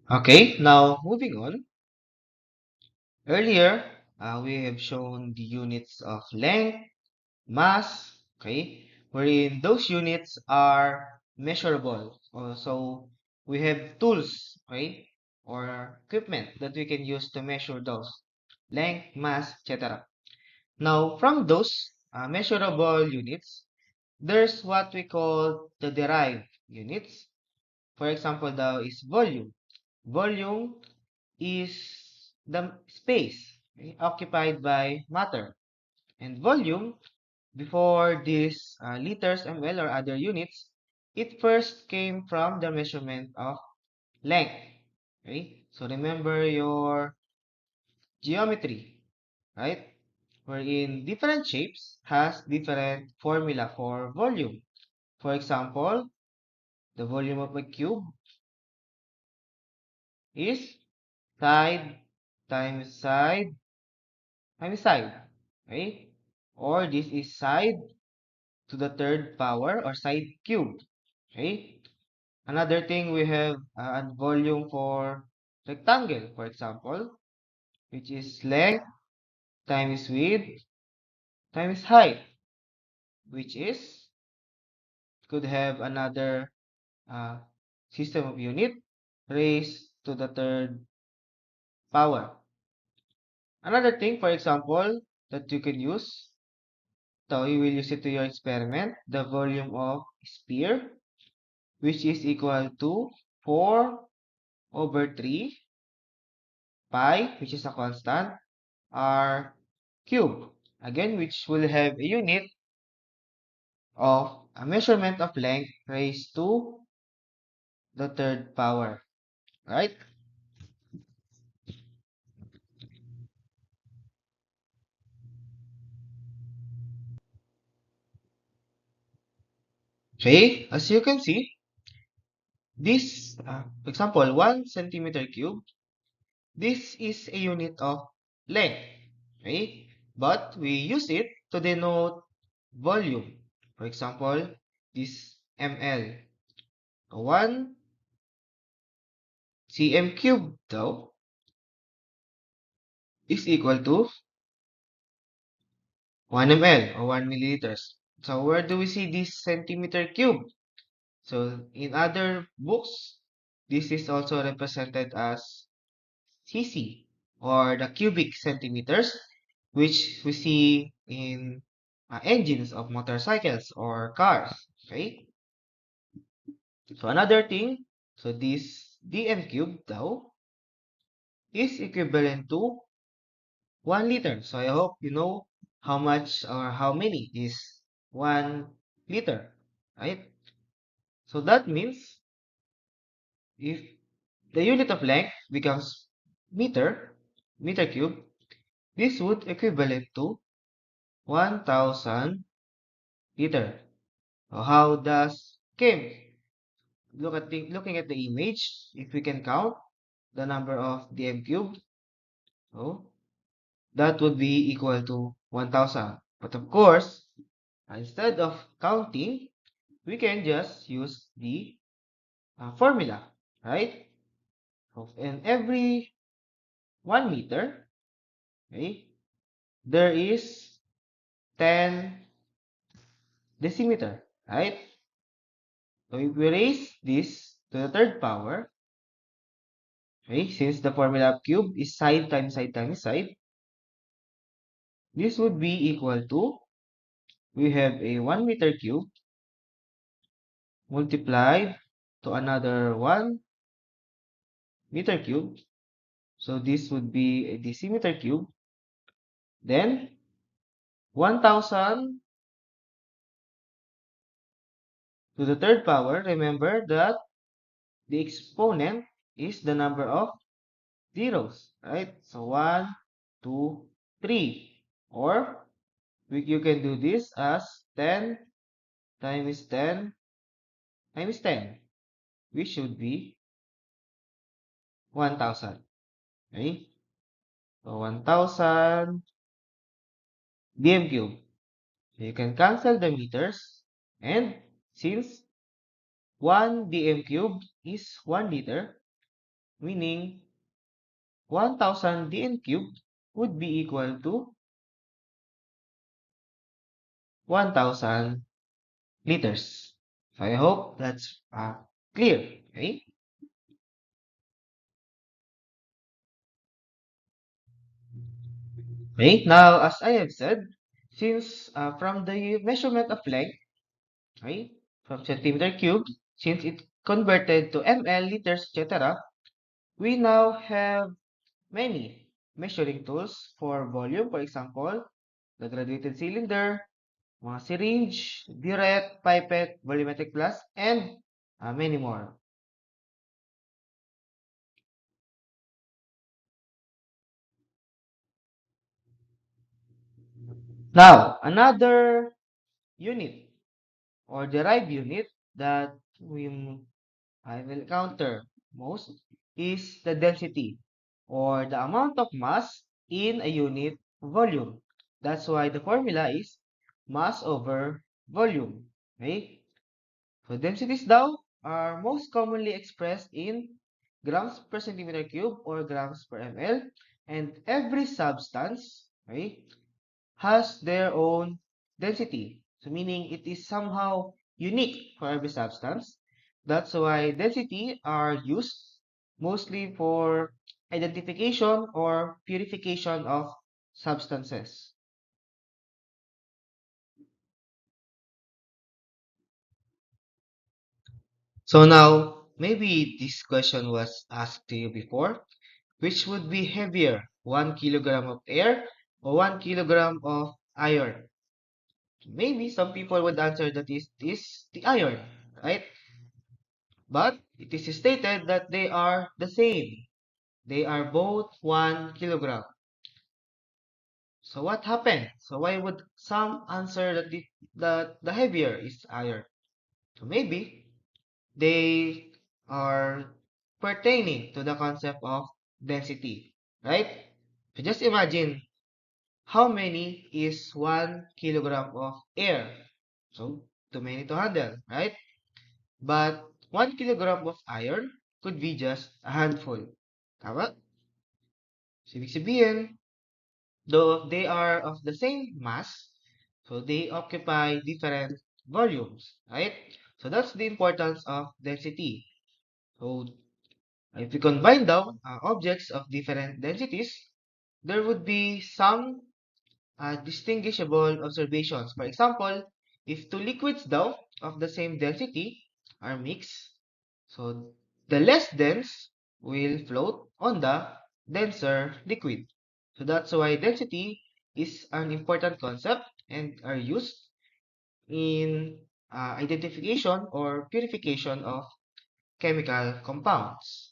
Okay, now moving on. Earlier, we have shown the units of length, mass, okay, wherein those units are measurable. So we have tools, okay, or equipment that we can use to measure those length, mass, etc. Now, from those measurable units, there's what we call the derived units. For example, the is volume. Volume is the space, okay, occupied by matter. And volume, before these liters, ml, or other units, it first came from the measurement of length. Okay? So remember your geometry, right? Wherein different shapes has different formula for volume. For example, the volume of a cube is side times side times side. Okay? Or this is side to the third power or side cubed. Okay? Another thing we have a volume for rectangle, for example, which is length times width times height, which is could have another uh, system of unit raised to the third power. Another thing, for example, that you can use, so you will use it to your experiment, the volume of sphere, which is equal to 4 over 3 pi, which is a constant, r cube. Again, which will have a unit of a measurement of length raised to the third power, right? Okay, as you can see, this, for example, 1 centimeter cube, this is a unit of length, okay? But we use it to denote volume. For example, this ml. 1 cm cube though is equal to 1 ml or 1 milliliters. So where do we see this centimeter cube? So in other books, this is also represented as cc or the cubic centimeters, which we see in engines of motorcycles or cars. Okay. So another thing, so this dm cube though is equivalent to 1 liter. So I hope you know how much or how many is 1 liter, right? So that means if the unit of length becomes meter, meter cube, this would equivalent to 1000 liter. So how does came? Looking at the image, if we can count the number of dm cube, so that would be equal to 1000. But of course, instead of counting, we can just use the formula, right? So in every 1 meter, okay, there is 10 decimeter, right? So if we raise this to the third power, okay, since the formula of cube is side times side times side, this would be equal to, we have a 1 meter cube multiplied to another 1 meter cube. So this would be a decimeter cube. Then 1000 to the third power. Remember that the exponent is the number of zeros, right? So 1, 2, 3. Or you can do this as 10 times 10 times 10, which should be 1000. Okay? So 1000 dm cube. So you can cancel the meters. And since 1 dm cube is 1 liter, meaning 1000 dn cubed would be equal to 1000 liters. So I hope that's clear. Okay? Okay, now as I have said, since from the measurement of length, right, from centimeter cubed, since it converted to ml, liters, etc., we now have many measuring tools for volume. For example, the graduated cylinder, mga syringe, burette, pipette, volumetric flask, and many more. Now, another unit or derived unit that I will encounter most is the density or the amount of mass in a unit volume. That's why the formula is mass over volume. Okay? So densities daw are most commonly expressed in grams per centimeter cube or grams per ml, and every substance, right, has their own density. So meaning it is somehow unique for every substance. That's why density are used mostly for identification or purification of substances. So now, maybe this question was asked to you before. Which would be heavier, 1 kilogram of air or 1 kilogram of iron? Maybe some people would answer that is the iron, right? But it is stated that they are the same. They are both 1 kilogram. So what happened? So why would some answer that the heavier is iron? So maybe they are pertaining to the concept of density, right? So just imagine how many is 1 kilogram of air? So too many to handle, right? But 1 kilogram of iron could be just a handful. Tama? So ibig sabihin, though they are of the same mass, so they occupy different volumes, right? So that's the importance of density. So if we combine down objects of different densities, there would be some distinguishable observations. For example, if two liquids daw of the same density are mixed, so the less dense will float on the denser liquid. So that's why density is an important concept and are used in identification or purification of chemical compounds.